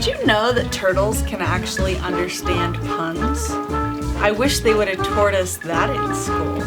Did you know that turtles can actually understand puns? I wish they would have taught us that in school.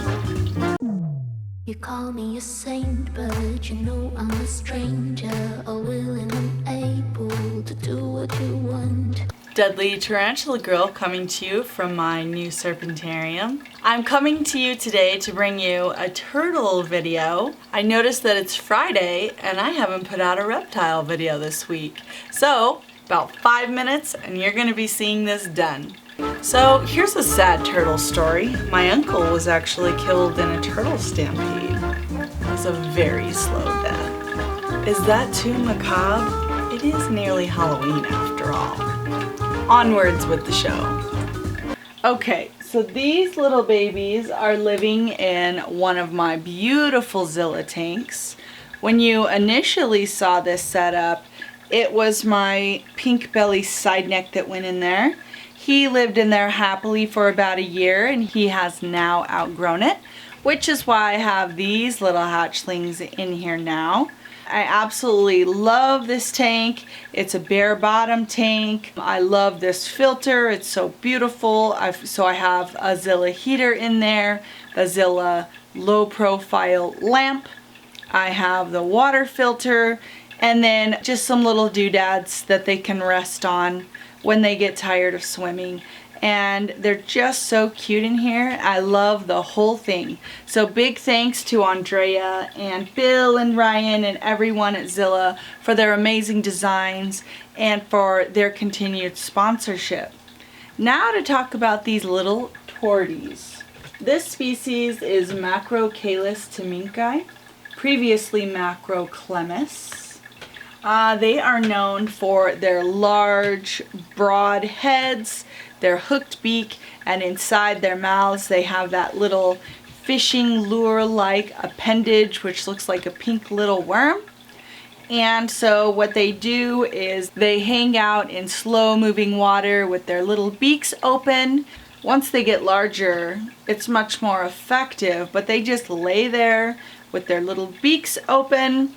You call me a saint, but you know I'm a stranger, all willing and able to do what you want. Deadly Tarantula Girl coming to you from my new Serpentarium. I'm coming to you today to bring you a turtle video. I noticed that it's Friday and I haven't put out a reptile video this week. So, about 5 minutes and you're going to be seeing this done. So, here's a sad turtle story. My uncle was actually killed in a turtle stampede. It was a very slow death. Is that too macabre? It is nearly Halloween after all. Onwards with the show. Okay, so these little babies are living in one of my beautiful Zilla tanks. When you initially saw this setup, it was my pink belly side neck that went in there. He lived in there happily for about a year and he has now outgrown it, which is why I have these little hatchlings in here now. I absolutely love this tank. It's a bare bottom tank. I love this filter. It's so beautiful. So I have a Zilla heater in there, a Zilla low profile lamp. I have the water filter and then just some little doodads that they can rest on when they get tired of swimming. And they're just so cute in here. I love the whole thing. So big thanks to Andrea and Bill and Ryan and everyone at Zilla for their amazing designs and for their continued sponsorship. Now to talk about these little torties. This species is Macroclemis teminkai, previously Macroclemis. They are known for their large, broad heads, their hooked beak, and inside their mouths they have that little fishing lure-like appendage which looks like a pink little worm. And so what they do is they hang out in slow-moving water with their little beaks open. Once they get larger, it's much more effective, but they just lay there with their little beaks open,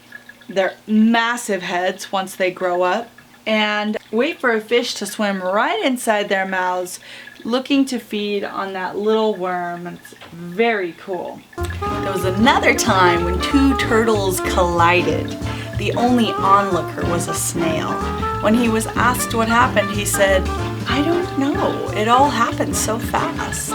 their massive heads once they grow up, and wait for a fish to swim right inside their mouths looking to feed on that little worm. It's very cool. There was another time when two turtles collided. The only onlooker was a snail. When he was asked what happened, he said, "I don't know. It all happened so fast."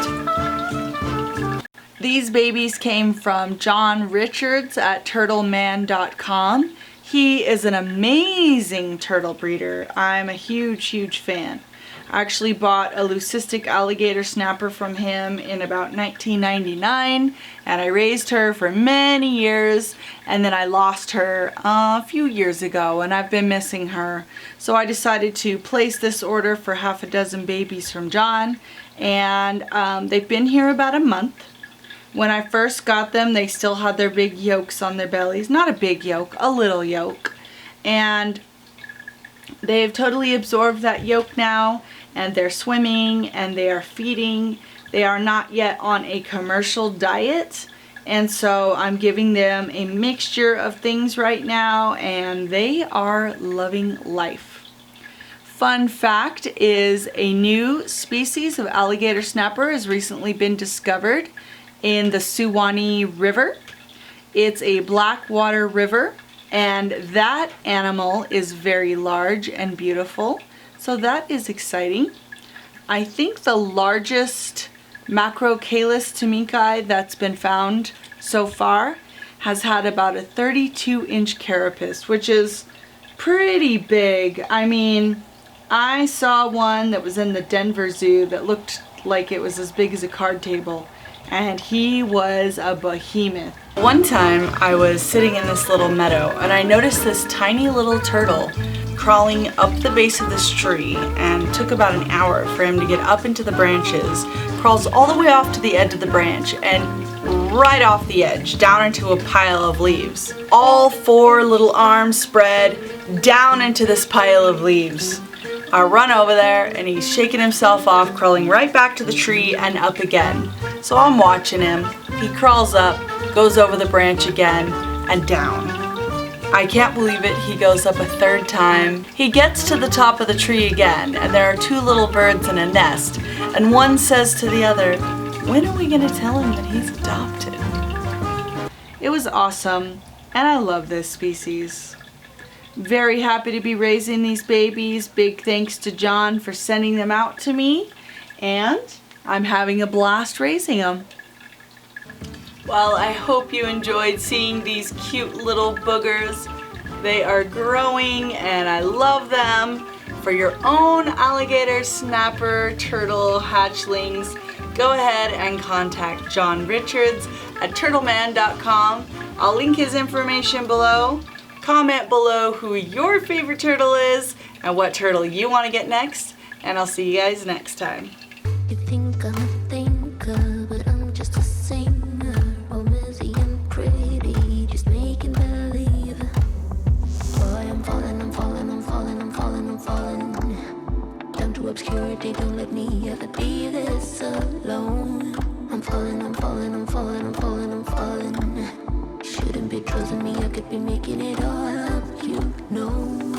These babies came from John Richards at turtleman.com. He is an amazing turtle breeder. I'm a huge fan. I actually bought a leucistic alligator snapper from him in about 1999 and I raised her for many years and then I lost her a few years ago and I've been missing her. So I decided to place this order for half a dozen babies from John and they've been here about a month. When I first got them, they still had their big yolks on their bellies. Not a big yolk, a little yolk. And they've totally absorbed that yolk now, and they're swimming and they are feeding. They are not yet on a commercial diet, and so I'm giving them a mixture of things right now, and they are loving life. Fun fact is a new species of alligator snapper has recently been discovered in the Suwannee River. It's a blackwater river and that animal is very large and beautiful, so that is exciting. I think the largest Macroclemis teminkai that's been found so far has had about a 32-inch carapace, which is pretty big. I mean, I saw one that was in the Denver Zoo that looked like it was as big as a card table, and he was a behemoth. One time I was sitting in this little meadow and I noticed this tiny little turtle crawling up the base of this tree, and it took about an hour for him to get up into the branches, crawls all the way off to the edge of the branch and right off the edge down into a pile of leaves. All four little arms spread down into this pile of leaves. I run over there and he's shaking himself off, crawling right back to the tree and up again. So I'm watching him. He crawls up, goes over the branch again, and down. I can't believe it, he goes up a third time. He gets to the top of the tree again, and there are two little birds in a nest, and one says to the other, "When are we gonna tell him that he's adopted?" It was awesome, and I love this species. Very happy to be raising these babies. Big thanks to John for sending them out to me, and I'm having a blast raising them. Well, I hope you enjoyed seeing these cute little boogers. They are growing and I love them. For your own alligator, snapper, turtle hatchlings, go ahead and contact John Richards at turtleman.com. I'll link his information below. Comment below who your favorite turtle is and what turtle you want to get next, and I'll see you guys next time. You think I'm a thinker, but I'm just a singer. All messy and pretty, just making believe. Boy, I'm falling, I'm falling, I'm falling, I'm falling, I'm falling. Down to obscurity, don't let me ever be this alone. I'm falling, I'm falling, I'm falling, I'm falling, I'm falling. Shouldn't be trusting me, I could be making it all up, you know.